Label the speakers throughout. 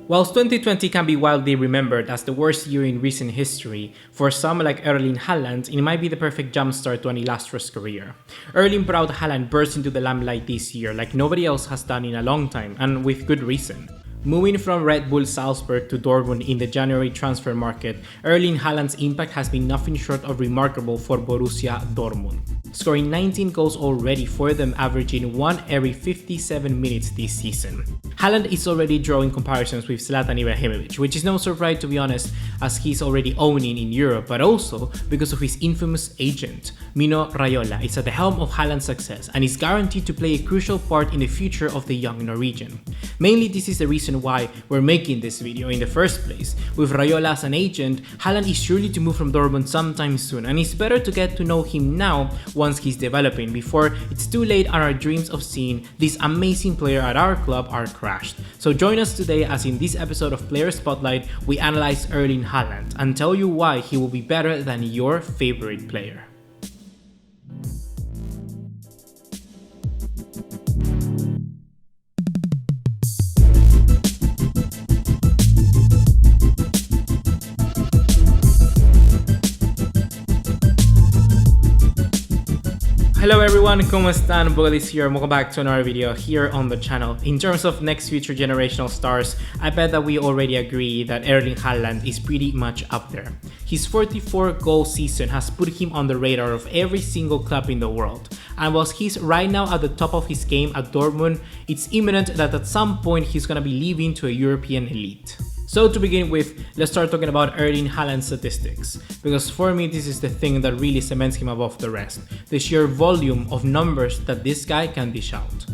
Speaker 1: Whilst 2020 can be wildly remembered as the worst year in recent history, for some like Erling Haaland, it might be the perfect jumpstart to an illustrious career. Erling Braut Haaland burst into the limelight this year like nobody else has done in a long time, and with good reason. Moving from Red Bull Salzburg to Dortmund in the January transfer market, Erling Haaland's impact has been nothing short of remarkable for Borussia Dortmund, scoring 19 goals already for them, averaging 1 every 57 minutes this season. Haaland is already drawing comparisons with 𝗀𝗏𝗂𝗏𝗏𝗂𝗓, which is no surprise to be honest, as he's already owning in Europe, but also because of his infamous agent. Mino Raiola is at the helm of Haaland's success and is guaranteed to play a crucial part in the future of the young Norwegian. Mainly this is the reason why we're making this video in the first place. With Raiola as an agent, Haaland is surely to move from Dortmund sometime soon, and it's better to get to know him now once he's developing before it's too late and our dreams of seeing this amazing player at our club are crashed. So join us today as in this episode of Player Spotlight we analyze Erling Haaland and tell you why he will be better than your favorite player. Hello everyone, ¿cómo están? BugaLuis here, welcome back to another video here on the channel. In terms of next future generational stars, I bet that we already agree that Erling Haaland is pretty much up there. His 44-goal season has put him on the radar of every single club in the world, and whilst he's right now at the top of his game at Dortmund, it's imminent that at some point he's gonna be leaving to a European elite. So to begin with, let's start talking about Erling Haaland's statistics, because for me this is the thing that really cements him above the rest, the sheer volume of numbers that this guy can dish out.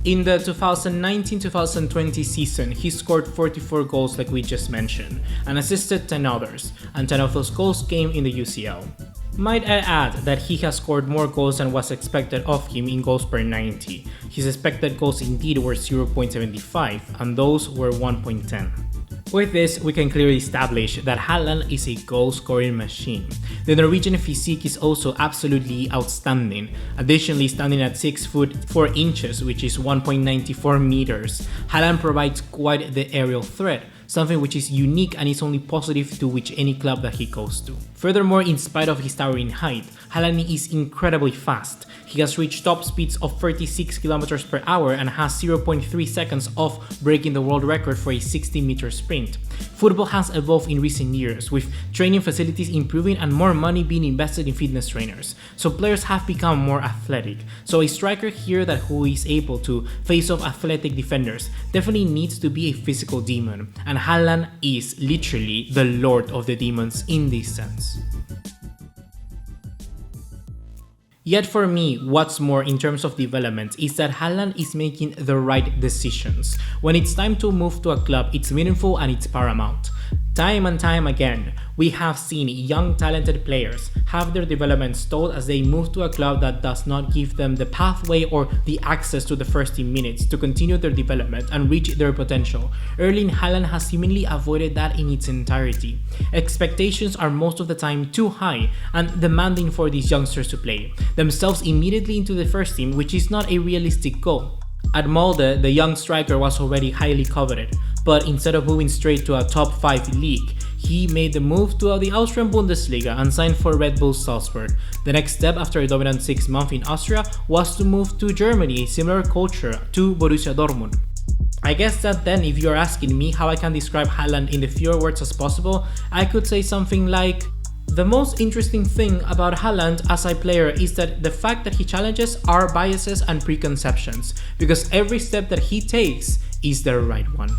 Speaker 1: In the 2019-2020 season, he scored 44 goals like we just mentioned, and assisted 10 others, and 10 of those goals came in the UCL. Might I add that he has scored more goals than was expected of him in goals per 90. His expected goals indeed were 0.75 and those were 1.10. With this, we can clearly establish that Haaland is a goal-scoring machine. The Norwegian physique is also absolutely outstanding, additionally standing at 6 foot 4 inches, which is 1.94 meters. Haaland provides quite the aerial threat, something which is unique and is only positive to which any club that he goes to. Furthermore, in spite of his towering height, Haaland is incredibly fast. He has reached top speeds of 36 km per hour and has 0.3 seconds off breaking the world record for a 60-meter sprint. Football has evolved in recent years, with training facilities improving and more money being invested in fitness trainers, so players have become more athletic. So a striker here who is able to face off athletic defenders definitely needs to be a physical demon, and Haaland is literally the lord of the demons in this sense. Yet for me, what's more in terms of development is that Haaland is making the right decisions. When it's time to move to a club, it's meaningful and it's paramount. Time and time again, we have seen young talented players have their development stalled as they move to a club that does not give them the pathway or the access to the first team minutes to continue their development and reach their potential. Erling Haaland has seemingly avoided that in its entirety. Expectations are most of the time too high and demanding for these youngsters to play themselves immediately into the first team, which is not a realistic goal. At Molde, the young striker was already highly coveted, but instead of moving straight to a top 5 league, he made the move to the Austrian Bundesliga and signed for Red Bull Salzburg. The next step after a dominant 6 months in Austria was to move to Germany, a similar culture to Borussia Dortmund. I guess that then, if you're asking me how I can describe Haaland in the fewer words as possible, I could say something like, the most interesting thing about Haaland as a player is that the fact that he challenges our biases and preconceptions, because every step that he takes is the right one.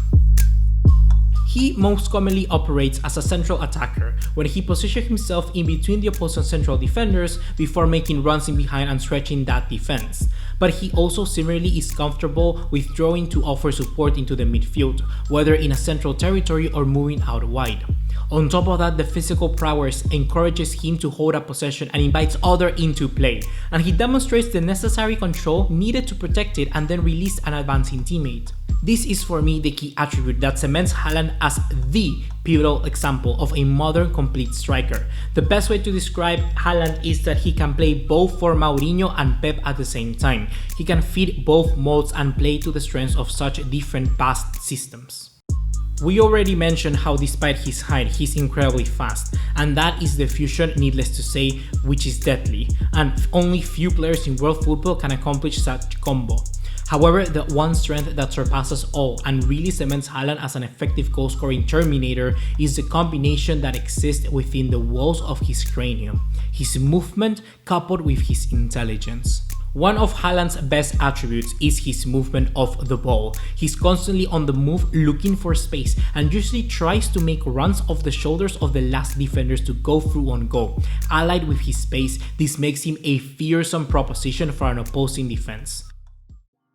Speaker 1: He most commonly operates as a central attacker, when he positions himself in between the opposing central defenders before making runs in behind and stretching that defense. But he also similarly is comfortable withdrawing to offer support into the midfield, whether in a central territory or moving out wide. On top of that, the physical prowess encourages him to hold up possession and invites others into play, and he demonstrates the necessary control needed to protect it and then release an advancing teammate. This is for me the key attribute that cements Haaland as the pivotal example of a modern complete striker. The best way to describe Haaland is that he can play both for Mourinho and Pep at the same time. He can fit both modes and play to the strengths of such different past systems. We already mentioned how despite his height, he's incredibly fast, and that is the fusion, needless to say, which is deadly, and only few players in world football can accomplish such combo. However, the one strength that surpasses all and really cements Haaland as an effective goal-scoring terminator is the combination that exists within the walls of his cranium, his movement coupled with his intelligence. One of Haaland's best attributes is his movement of the ball. He's constantly on the move looking for space and usually tries to make runs off the shoulders of the last defenders to go through on goal. Allied with his pace, this makes him a fearsome proposition for an opposing defense.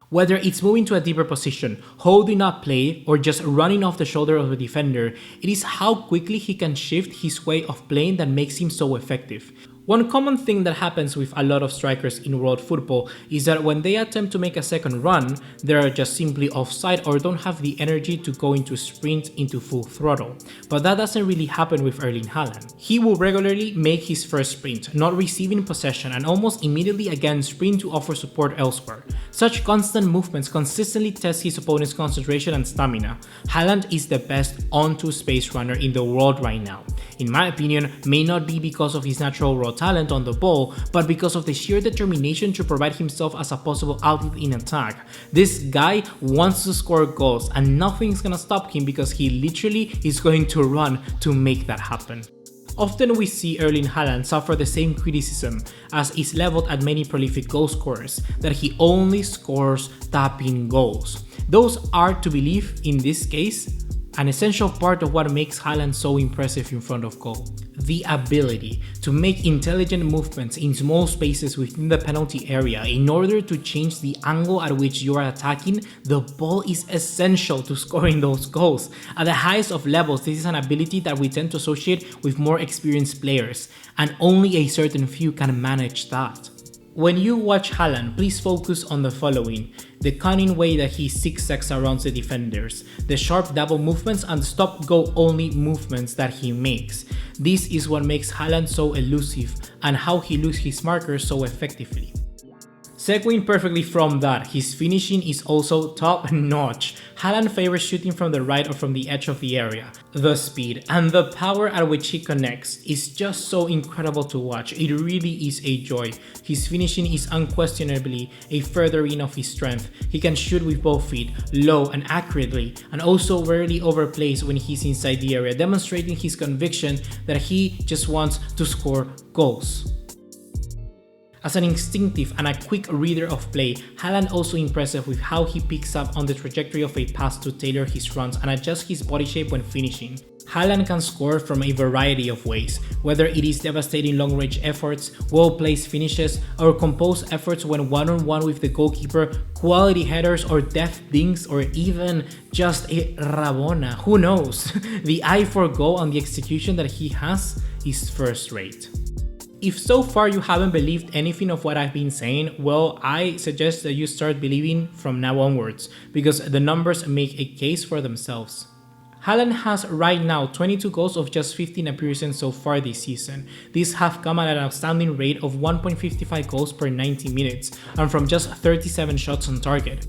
Speaker 1: Whether it's moving to a deeper position, holding up play, or just running off the shoulder of a defender, it is how quickly he can shift his way of playing that makes him so effective. One common thing that happens with a lot of strikers in world football is that when they attempt to make a second run, they are just simply offside or don't have the energy to go into sprint into full throttle. But that doesn't really happen with Erling Haaland. He will regularly make his first sprint, not receiving possession, and almost immediately again sprint to offer support elsewhere. Such constant movements consistently test his opponent's concentration and stamina. Haaland is the best onto space runner in the world right now. In my opinion, may not be because of his natural raw talent on the ball, but because of the sheer determination to provide himself as a possible outlet in attack. This guy wants to score goals and nothing's gonna stop him because he literally is going to run to make that happen. Often we see Erling Haaland suffer the same criticism as is leveled at many prolific goal scorers, that he only scores tapping goals. Those are, to believe in this case, an essential part of what makes Haaland so impressive in front of goal. The ability to make intelligent movements in small spaces within the penalty area in order to change the angle at which you are attacking the ball is essential to scoring those goals. At the highest of levels, this is an ability that we tend to associate with more experienced players, and only a certain few can manage that. When you watch Haaland, please focus on the following: the cunning way that he zigzags around the defenders, the sharp double movements and stop-go only movements that he makes. This is what makes Haaland so elusive and how he loses his markers so effectively. Segueing perfectly from that, his finishing is also top notch. Haaland favors shooting from the right or from the edge of the area. The speed and the power at which he connects is just so incredible to watch. It really is a joy. His finishing is unquestionably a furthering of his strength. He can shoot with both feet, low and accurately, and also rarely overplays when he's inside the area, demonstrating his conviction that he just wants to score goals. As an instinctive and a quick reader of play, Haaland also impressive with how he picks up on the trajectory of a pass to tailor his runs and adjust his body shape when finishing. Haaland can score from a variety of ways, whether it is devastating long-range efforts, well-placed finishes, or composed efforts when one-on-one with the goalkeeper, quality headers or deft dinks, or even just a Rabona, who knows? The eye for goal and the execution that he has is first-rate. If so far you haven't believed anything of what I've been saying, well, I suggest that you start believing from now onwards, because the numbers make a case for themselves. Haaland has right now 22 goals of just 15 appearances so far this season. These have come at an outstanding rate of 1.55 goals per 90 minutes, and from just 37 shots on target.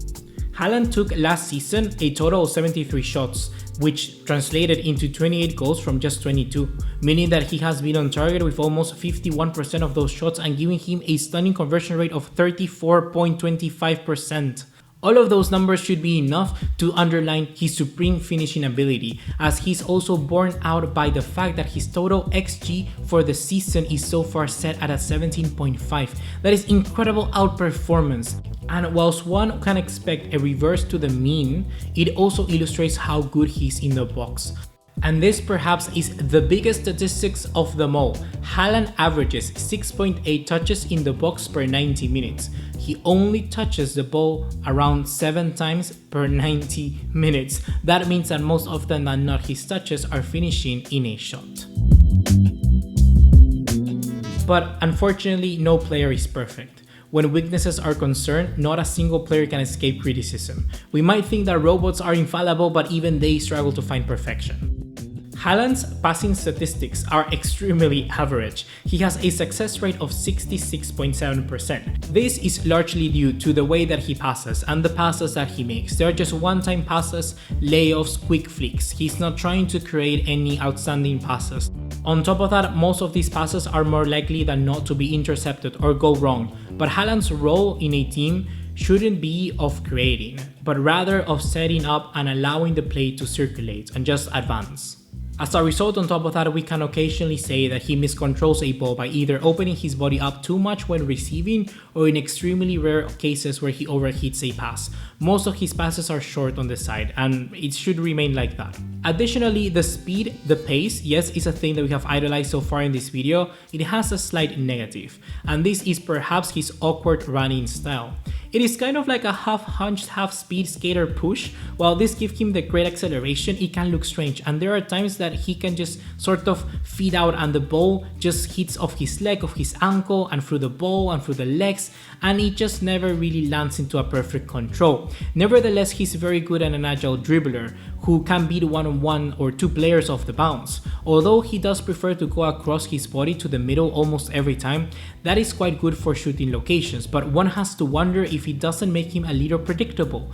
Speaker 1: Haaland took last season a total of 73 shots, which translated into 28 goals from just 22, meaning that he has been on target with almost 51% of those shots and giving him a stunning conversion rate of 34.25%. All of those numbers should be enough to underline his supreme finishing ability, as he's also borne out by the fact that his total XG for the season is so far set at a 17.5. That is incredible outperformance. And whilst one can expect a reverse to the mean, it also illustrates how good he is in the box. And this perhaps is the biggest statistics of them all. Haaland averages 6.8 touches in the box per 90 minutes. He only touches the ball around 7 times per 90 minutes. That means that most often than not his touches are finishing in a shot. But unfortunately, no player is perfect. When weaknesses are concerned, not a single player can escape criticism. We might think that robots are infallible, but even they struggle to find perfection. Haaland's passing statistics are extremely average. He has a success rate of 66.7%. This is largely due to the way that he passes and the passes that he makes. They are just one-time passes, layuffs, quick flicks. He's not trying to create any outstanding passes. On top of that, most of these passes are more likely than not to be intercepted or go wrong. But Haaland's role in a team shouldn't be of creating, but rather of setting up and allowing the play to circulate and just advance. As a result, on top of that, we can occasionally say that he miscontrols a ball by either opening his body up too much when receiving or in extremely rare cases where he overhits a pass. Most of his passes are short on the side, and it should remain like that. Additionally, the speed, the pace, yes, is a thing that we have idolized so far in this video. It has a slight negative, and this is perhaps his awkward running style. It is kind of like a half-hunched, half-speed skater push. While this gives him the great acceleration, it can look strange, and there are times that he can just sort of feed out and the ball just hits off his leg, off his ankle, and through the ball and through the legs, and it just never really lands into a perfect control. Nevertheless, he's very good and an agile dribbler who can beat one-on-one or two players off the bounce. Although he does prefer to go across his body to the middle almost every time, that is quite good for shooting locations, but one has to wonder if it doesn't make him a little predictable.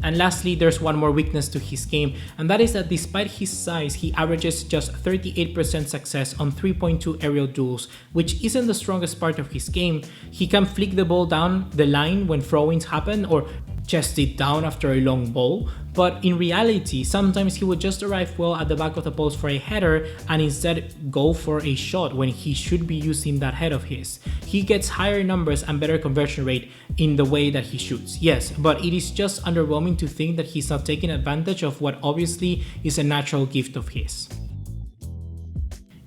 Speaker 1: And lastly, there's one more weakness to his game, and that is that despite his size, he averages just 38% success on 3.2 aerial duels, which isn't the strongest part of his game. He can flick the ball down the line when throw-ins happen or chest it down after a long ball, but in reality, sometimes he would just arrive well at the back of the post for a header and instead go for a shot when he should be using that head of his. He gets higher numbers and better conversion rate in the way that he shoots, yes, but it is just underwhelming to think that he's not taking advantage of what obviously is a natural gift of his.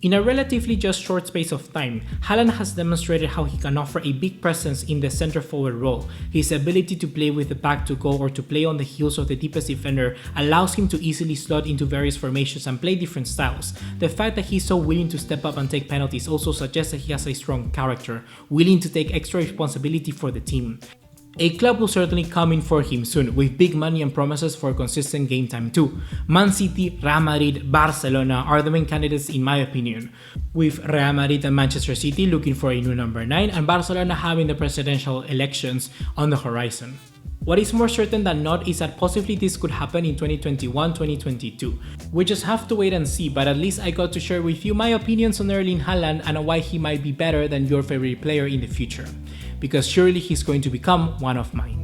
Speaker 1: In a relatively just short space of time, Haaland has demonstrated how he can offer a big presence in the center forward role. His ability to play with the back to goal or to play on the heels of the deepest defender allows him to easily slot into various formations and play different styles. The fact that he's so willing to step up and take penalties also suggests that he has a strong character, willing to take extra responsibility for the team. A club will certainly come in for him soon, with big money and promises for consistent game time too. Man City, Real Madrid, Barcelona are the main candidates in my opinion, with Real Madrid and Manchester City looking for a new number 9 and Barcelona having the presidential elections on the horizon. What is more certain than not is that possibly this could happen in 2021-2022. We just have to wait and see, but at least I got to share with you my opinions on Erling Haaland and why he might be better than your favorite player in the future, because surely he's going to become one of mine.